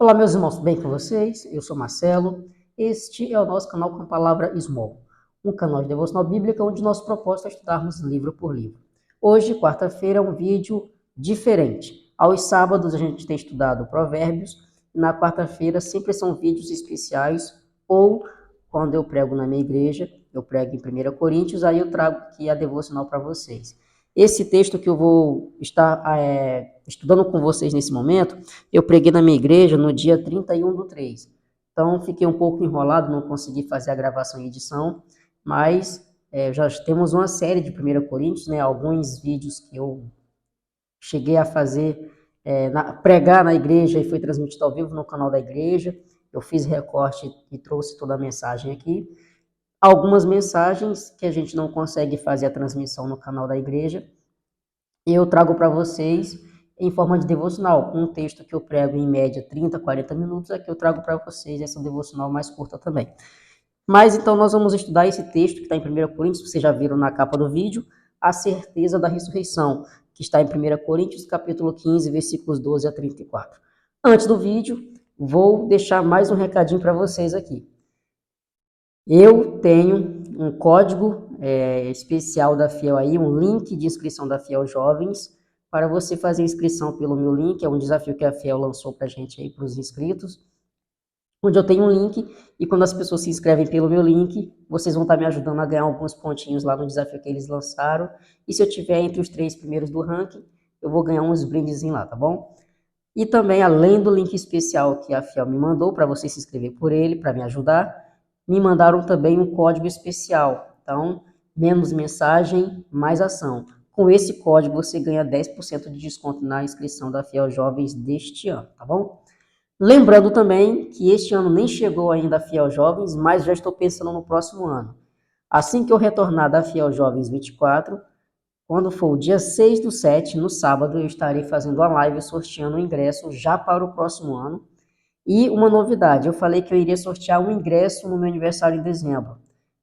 Olá, meus irmãos, tudo bem com vocês? Eu sou Marcelo. Este é o nosso canal com a palavra Small, um canal de devocional bíblica onde nosso propósito é estudarmos livro por livro. Hoje, quarta-feira, é um vídeo diferente. Aos sábados a gente tem estudado Provérbios, e na quarta-feira sempre são vídeos especiais, ou quando eu prego na minha igreja, eu prego em 1 Coríntios, aí eu trago aqui a devocional para vocês. Esse texto que eu vou estar estudando com vocês nesse momento, eu preguei na minha igreja no dia 31/3. Então, fiquei um pouco enrolado, não consegui fazer a gravação e edição, mas já temos uma série de 1 Coríntios, né? Alguns vídeos que eu cheguei a fazer, pregar na igreja e foi transmitido ao vivo no canal da igreja. Eu fiz recorte e trouxe toda a mensagem aqui. Algumas mensagens que a gente não consegue fazer a transmissão no canal da igreja, eu trago para vocês em forma de devocional, um texto que eu prego em média 30, 40 minutos, aqui eu trago para vocês essa devocional mais curta também. Mas então nós vamos estudar esse texto que está em 1 Coríntios, vocês já viram na capa do vídeo, a certeza da ressurreição, que está em 1 Coríntios, capítulo 15, versículos 12 a 34. Antes do vídeo, vou deixar mais um recadinho para vocês aqui. Eu tenho um código especial da Fiel aí, um link de inscrição da Fiel Jovens, para você fazer inscrição pelo meu link, é um desafio que a Fiel lançou para a gente aí, para os inscritos, onde eu tenho um link, e quando as pessoas se inscrevem pelo meu link, vocês vão estar me ajudando a ganhar alguns pontinhos lá no desafio que eles lançaram, e se eu tiver entre os 3 primeiros do ranking, eu vou ganhar uns brindezinhos lá, tá bom? E também, além do link especial que a Fiel me mandou, para você se inscrever por ele, para me ajudar, me mandaram também um código especial. Então, menos mensagem, mais ação. Com esse código, você ganha 10% de desconto na inscrição da Fiel Jovens deste ano, tá bom? Lembrando também que este ano nem chegou ainda a Fiel Jovens, mas já estou pensando no próximo ano. Assim que eu retornar da Fiel Jovens 24, quando for o dia 6/7, no sábado, eu estarei fazendo a live sorteando o ingresso já para o próximo ano. E uma novidade, eu falei que eu iria sortear um ingresso no meu aniversário em dezembro.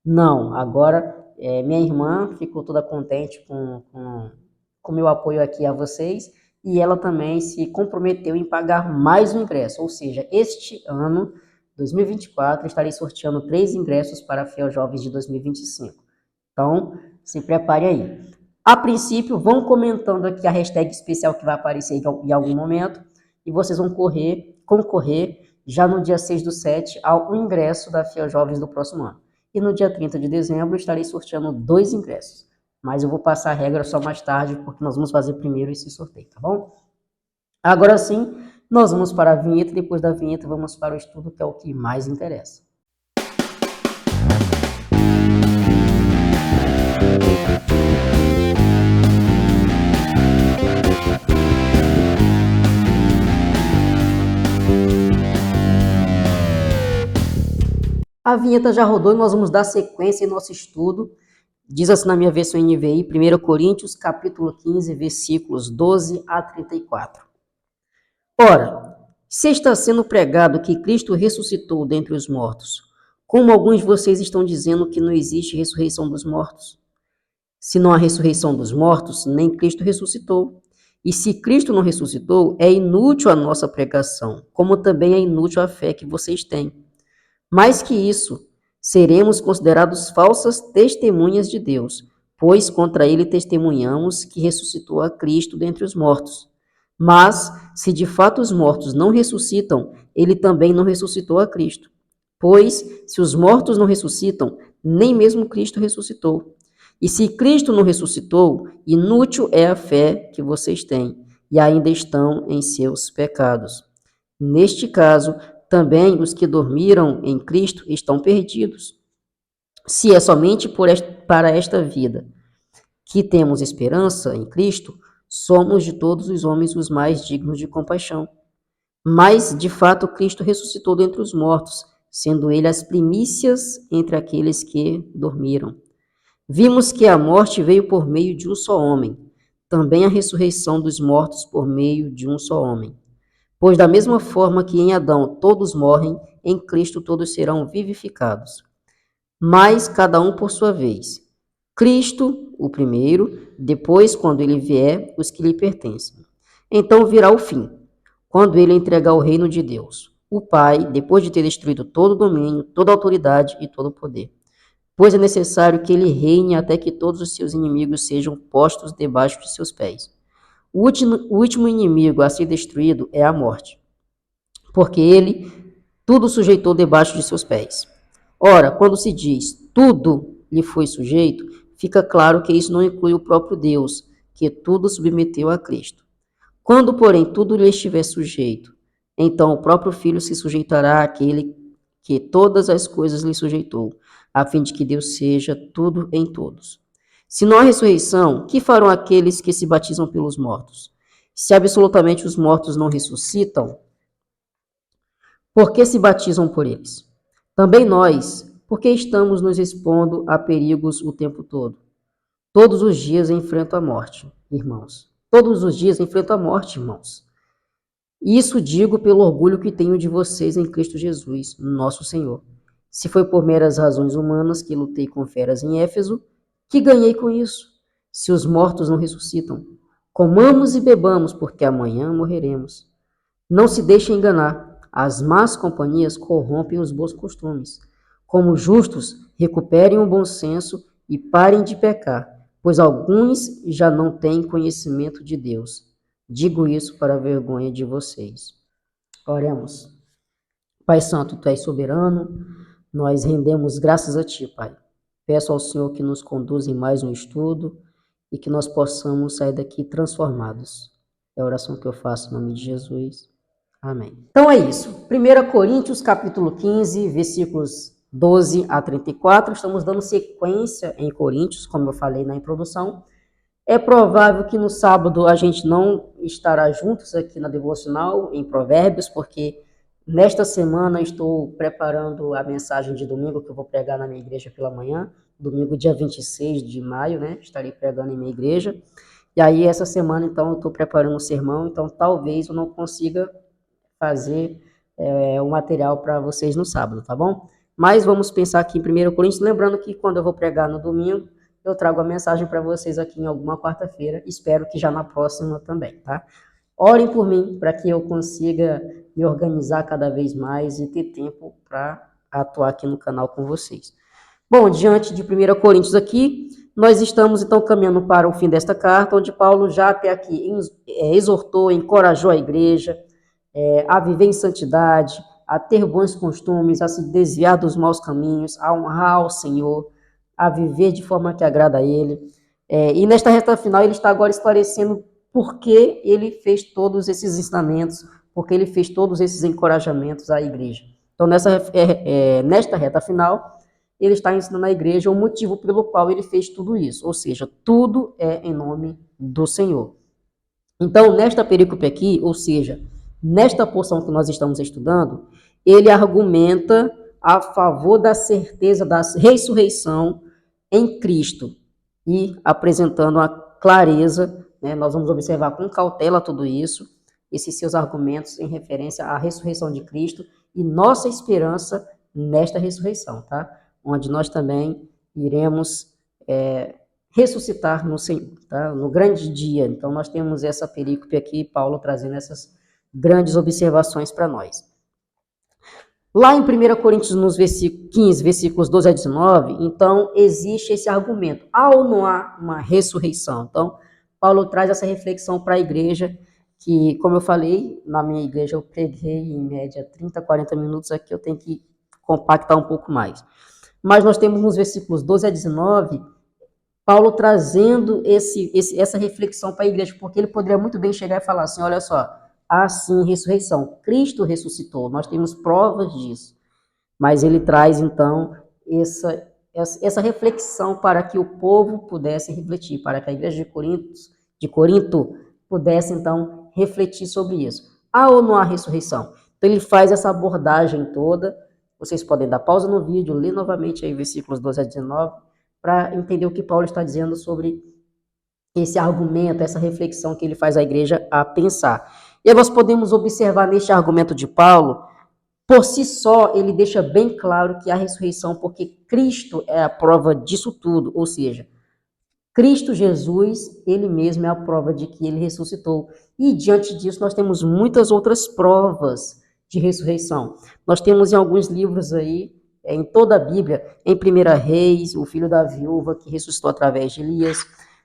Não, agora minha irmã ficou toda contente com o meu apoio aqui a vocês, e ela também se comprometeu em pagar mais um ingresso, ou seja, este ano, 2024, estarei sorteando 3 ingressos para a Fiel Jovens de 2025. Então, se prepare aí. A princípio, vão comentando aqui a hashtag especial que vai aparecer em algum momento, e vocês vão concorrer já no dia 6/7 ao ingresso da Fiel Jovens do próximo ano. E no dia 30 de dezembro estarei sorteando 2 ingressos. Mas eu vou passar a regra só mais tarde, porque nós vamos fazer primeiro esse sorteio, tá bom? Agora sim, nós vamos para a vinheta, e depois da vinheta vamos para o estudo, que é o que mais interessa. A vinheta já rodou e nós vamos dar sequência em nosso estudo. Diz assim na minha versão NVI, 1 Coríntios, capítulo 15, versículos 12 a 34. Ora, se está sendo pregado que Cristo ressuscitou dentre os mortos, como alguns de vocês estão dizendo que não existe ressurreição dos mortos? Se não há ressurreição dos mortos, nem Cristo ressuscitou. E se Cristo não ressuscitou, é inútil a nossa pregação, como também é inútil a fé que vocês têm. Mais que isso, seremos considerados falsas testemunhas de Deus, pois contra ele testemunhamos que ressuscitou a Cristo dentre os mortos. Mas, se de fato os mortos não ressuscitam, ele também não ressuscitou a Cristo. Pois, se os mortos não ressuscitam, nem mesmo Cristo ressuscitou. E se Cristo não ressuscitou, inútil é a fé que vocês têm, e ainda estão em seus pecados. Neste caso, também os que dormiram em Cristo estão perdidos. Se é somente para esta vida que temos esperança em Cristo, somos de todos os homens os mais dignos de compaixão. Mas, de fato, Cristo ressuscitou dentre os mortos, sendo ele as primícias entre aqueles que dormiram. Vimos que a morte veio por meio de um só homem, também a ressurreição dos mortos por meio de um só homem. Pois da mesma forma que em Adão todos morrem, em Cristo todos serão vivificados. Mas cada um por sua vez. Cristo, o primeiro, depois, quando ele vier, os que lhe pertencem. Então virá o fim. quando ele entregar o reino de Deus, o Pai, depois de ter destruído todo o domínio, toda a autoridade e todo o poder. Pois é necessário que ele reine até que todos os seus inimigos sejam postos debaixo de seus pés. O último inimigo a ser destruído é a morte, porque ele tudo sujeitou debaixo de seus pés. Ora, quando se diz tudo lhe foi sujeito, fica claro que isso não inclui o próprio Deus, que tudo submeteu a Cristo. Quando, porém, tudo lhe estiver sujeito, então o próprio Filho se sujeitará àquele que todas as coisas lhe sujeitou, a fim de que Deus seja tudo em todos. Se não há ressurreição, que farão aqueles que se batizam pelos mortos? Se absolutamente os mortos não ressuscitam, por que se batizam por eles? Também nós, porque estamos nos expondo a perigos o tempo todo. Todos os dias enfrento a morte, irmãos. Todos os dias enfrento a morte, irmãos. Isso digo pelo orgulho que tenho de vocês em Cristo Jesus, nosso Senhor. Se foi por meras razões humanas que lutei com feras em Éfeso, que ganhei com isso? Se os mortos não ressuscitam, comamos e bebamos, porque amanhã morreremos. Não se deixe enganar. As más companhias corrompem os bons costumes. Como justos, recuperem o bom senso e parem de pecar, pois alguns já não têm conhecimento de Deus. Digo isso para a vergonha de vocês. Oremos. Pai Santo, Tu és soberano, nós rendemos graças a Ti, Pai. Peço ao Senhor que nos conduza em mais um estudo e que nós possamos sair daqui transformados. É a oração que eu faço em nome de Jesus. Amém. Então é isso. 1 Coríntios, capítulo 15, versículos 12 a 34. Estamos dando sequência em Coríntios, como eu falei na introdução. É provável que no sábado a gente não estará juntos aqui na devocional, em Provérbios, porque nesta semana estou preparando a mensagem de domingo que eu vou pregar na minha igreja pela manhã. Domingo, dia 26 de maio, né? Estarei pregando em minha igreja. E aí, essa semana, então, eu estou preparando um sermão, então talvez eu não consiga fazer o material para vocês no sábado, tá bom? Mas vamos pensar aqui em 1 Coríntios, lembrando que quando eu vou pregar no domingo, eu trago a mensagem para vocês aqui em alguma quarta-feira, espero que já na próxima também, tá? Orem por mim, para que eu consiga me organizar cada vez mais e ter tempo para atuar aqui no canal com vocês. Bom, diante de 1 Coríntios aqui, nós estamos então caminhando para o fim desta carta, onde Paulo já até aqui exortou, encorajou a igreja, a viver em santidade, a ter bons costumes, a se desviar dos maus caminhos, a honrar ao Senhor, a viver de forma que agrada a Ele. E nesta reta final ele está agora esclarecendo por que ele fez todos esses ensinamentos, por que ele fez todos esses encorajamentos à igreja. Então, nesta reta final, ele está ensinando à igreja o motivo pelo qual ele fez tudo isso, ou seja, tudo é em nome do Senhor. Então, nesta perícope aqui, ou seja, nesta porção que nós estamos estudando, ele argumenta a favor da certeza da ressurreição em Cristo e apresentando a clareza, né, nós vamos observar com cautela tudo isso, esses seus argumentos em referência à ressurreição de Cristo e nossa esperança nesta ressurreição, tá? Onde nós também iremos ressuscitar no Senhor, tá? No grande dia. Então, nós temos essa perícope aqui, Paulo trazendo essas grandes observações para nós. Lá em 1 Coríntios, nos 15, versículos 12 a 19, então, existe esse argumento. Há ou não há uma ressurreição? Então, Paulo traz essa reflexão para a igreja, que, como eu falei, na minha igreja eu preguei em média 30, 40 minutos, aqui eu tenho que compactar um pouco mais. Mas nós temos nos versículos 12 a 19, Paulo trazendo essa reflexão para a igreja, porque ele poderia muito bem chegar e falar assim, olha só, há sim ressurreição, Cristo ressuscitou, nós temos provas disso, mas ele traz então essa reflexão para que o povo pudesse refletir, para que a igreja de Corinto pudesse então refletir sobre isso. Há ou não há ressurreição? Então ele faz essa abordagem toda, vocês podem dar pausa no vídeo, ler novamente aí versículos 12 a 19, para entender o que Paulo está dizendo sobre esse argumento, essa reflexão que ele faz à igreja a pensar. E aí nós podemos observar neste argumento de Paulo, por si só, ele deixa bem claro que há ressurreição, porque Cristo é a prova disso tudo, ou seja, Cristo Jesus, ele mesmo é a prova de que ele ressuscitou. E diante disso, nós temos muitas outras provas de ressurreição. Nós temos em alguns livros aí, em toda a Bíblia, em 1 Reis, o filho da viúva que ressuscitou através de Elias.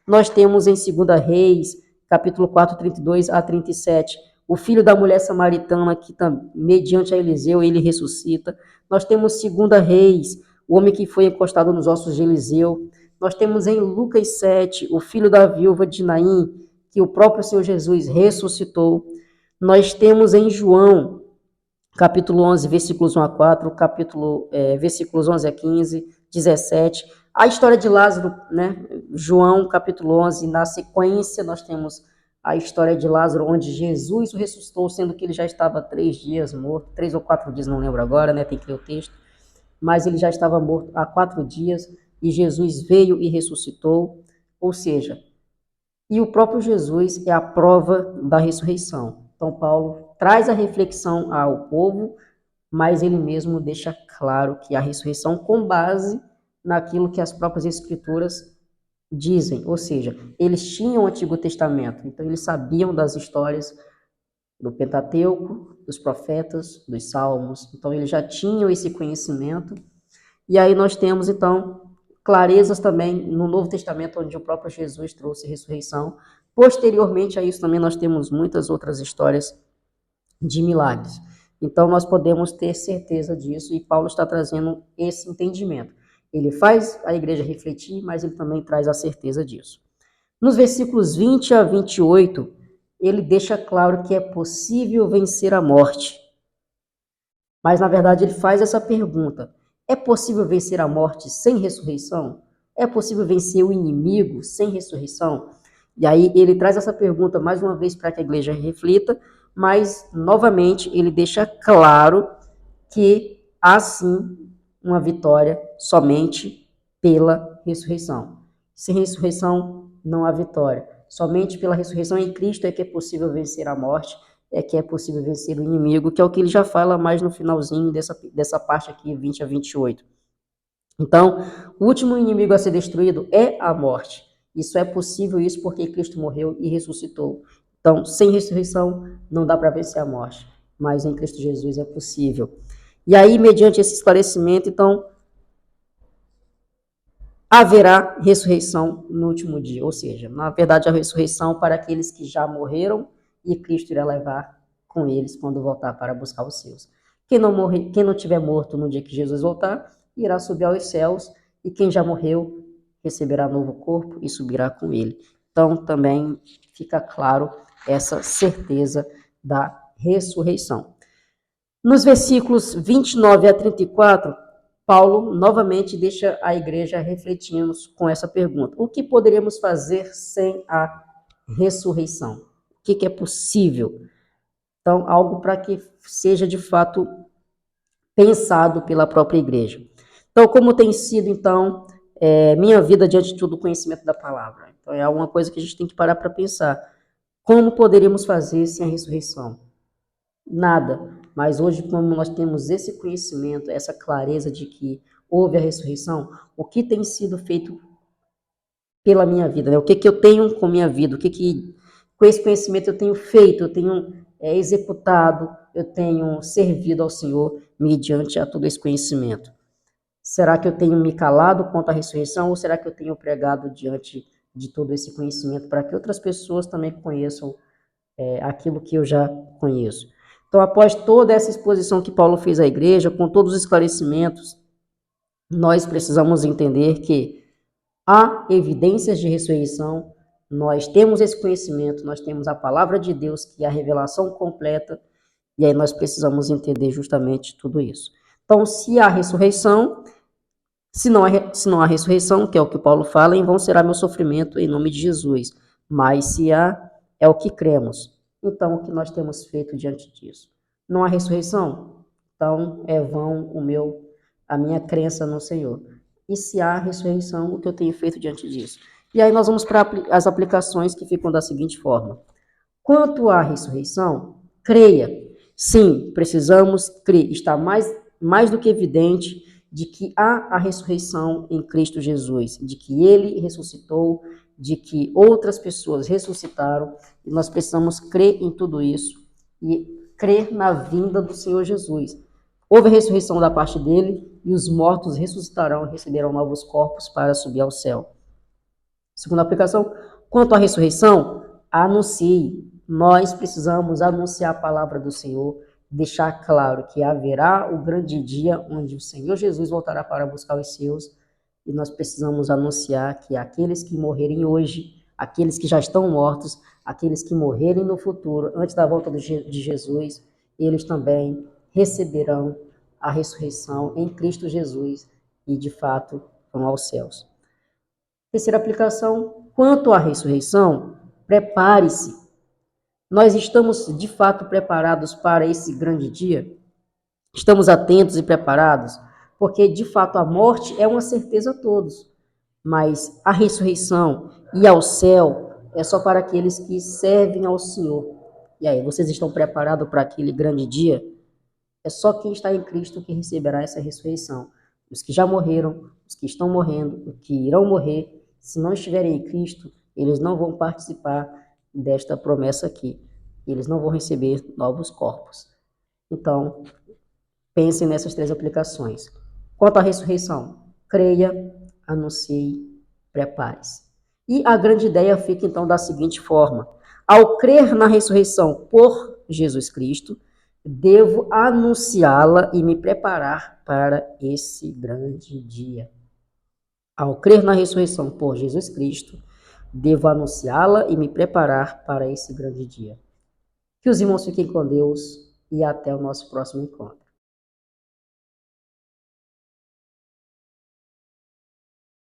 Nós temos em 2 Reis, capítulo 4, 32 a 37, o filho da mulher samaritana que, mediante a Eliseu, ele ressuscita. Nós temos 2 Reis, o homem que foi encostado nos ossos de Eliseu. Nós temos em Lucas 7, o filho da viúva de Naim, que o próprio Senhor Jesus ressuscitou. Nós temos em João, capítulo 11, versículos 1 a 4, versículos 11 a 15, 17. A história de Lázaro, né? João, capítulo 11, na sequência nós temos a história de Lázaro, onde Jesus o ressuscitou, sendo que ele já estava 3 dias morto, 3 ou 4 dias, não lembro agora, né? Tem que ler o texto. Mas ele já estava morto há 4 dias, e Jesus veio e ressuscitou, ou seja, e o próprio Jesus é a prova da ressurreição. Então, Paulo traz a reflexão ao povo, mas ele mesmo deixa claro que a ressurreição com base naquilo que as próprias escrituras dizem, ou seja, eles tinham o Antigo Testamento, então eles sabiam das histórias do Pentateuco, dos profetas, dos salmos, então eles já tinham esse conhecimento. E aí nós temos, então, clarezas também no Novo Testamento, onde o próprio Jesus trouxe ressurreição. Posteriormente a isso também nós temos muitas outras histórias de milagres. Então nós podemos ter certeza disso, e Paulo está trazendo esse entendimento. Ele faz a igreja refletir, mas ele também traz a certeza disso. Nos versículos 20 a 28, ele deixa claro que é possível vencer a morte. Mas, na verdade, ele faz essa pergunta: é possível vencer a morte sem ressurreição? É possível vencer o inimigo sem ressurreição? E aí ele traz essa pergunta mais uma vez para que a igreja reflita, mas, novamente, ele deixa claro que há sim uma vitória somente pela ressurreição. Sem ressurreição não há vitória. Somente pela ressurreição em Cristo é que é possível vencer a morte, é que é possível vencer o inimigo, que é o que ele já fala mais no finalzinho dessa parte aqui, 20 a 28. Então, o último inimigo a ser destruído é a morte. Isso é possível, isso porque Cristo morreu e ressuscitou. Então, sem ressurreição, não dá para vencer a morte, mas em Cristo Jesus é possível. E aí, mediante esse esclarecimento, então, haverá ressurreição no último dia, ou seja, na verdade, a ressurreição para aqueles que já morreram e Cristo irá levar com eles quando voltar para buscar os seus. Quem não tiver morto no dia que Jesus voltar, irá subir aos céus, e quem já morreu receberá novo corpo e subirá com ele. Então, também fica claro essa certeza da ressurreição. Nos versículos 29 a 34, Paulo novamente deixa a igreja refletindo com essa pergunta: o que poderíamos fazer sem a ressurreição? O que é possível? Então, algo para que seja de fato pensado pela própria igreja. Então, como tem sido, então, minha vida diante de todo o conhecimento da palavra? Então, é alguma coisa que a gente tem que parar para pensar. Como poderíamos fazer sem a ressurreição? Nada. Mas hoje, como nós temos esse conhecimento, essa clareza de que houve a ressurreição, o que tem sido feito pela minha vida, né? O que eu tenho com minha vida, com esse conhecimento eu tenho feito, eu tenho executado, eu tenho servido ao Senhor mediante a todo esse conhecimento. Será que eu tenho me calado quanto à ressurreição, ou será que eu tenho pregado diante de todo esse conhecimento para que outras pessoas também conheçam aquilo que eu já conheço? Então, após toda essa exposição que Paulo fez à igreja, com todos os esclarecimentos, nós precisamos entender que há evidências de ressurreição, nós temos esse conhecimento, nós temos a palavra de Deus, que é a revelação completa, e aí nós precisamos entender justamente tudo isso. Então, se há ressurreição, se não há ressurreição, que é o que Paulo fala, em vão será meu sofrimento em nome de Jesus. Mas se há, é o que cremos. Então, o que nós temos feito diante disso? Não há ressurreição? Então, é vão a minha crença no Senhor. E se há ressurreição, o que eu tenho feito diante disso? E aí nós vamos para as aplicações, que ficam da seguinte forma. Quanto à ressurreição, creia. Sim, precisamos crer. Está mais do que evidente de que há a ressurreição em Cristo Jesus, de que ele ressuscitou, de que outras pessoas ressuscitaram, e nós precisamos crer em tudo isso e crer na vinda do Senhor Jesus. Houve a ressurreição da parte dele e os mortos ressuscitarão e receberão novos corpos para subir ao céu. Segunda aplicação, quanto à ressurreição, anuncie. Nós precisamos anunciar a palavra do Senhor, deixar claro que haverá o grande dia onde o Senhor Jesus voltará para buscar os seus, e nós precisamos anunciar que aqueles que morrerem hoje, aqueles que já estão mortos, aqueles que morrerem no futuro, antes da volta de Jesus, eles também receberão a ressurreição em Cristo Jesus e, de fato, vão aos céus. Terceira aplicação, quanto à ressurreição, prepare-se. Nós estamos, de fato, preparados para esse grande dia? Estamos atentos e preparados? Porque, de fato, a morte é uma certeza a todos, mas a ressurreição e ao céu é só para aqueles que servem ao Senhor. E aí, vocês estão preparados para aquele grande dia? É só quem está em Cristo que receberá essa ressurreição. Os que já morreram, os que estão morrendo, os que irão morrer, se não estiverem em Cristo, eles não vão participar desta promessa aqui. Eles não vão receber novos corpos. Então, pensem nessas três aplicações. Quanto à ressurreição, creia, anuncie, prepare-se. E a grande ideia fica então da seguinte forma: ao crer na ressurreição por Jesus Cristo, devo anunciá-la e me preparar para esse grande dia. Ao crer na ressurreição por Jesus Cristo, devo anunciá-la e me preparar para esse grande dia. Que os irmãos fiquem com Deus e até o nosso próximo encontro.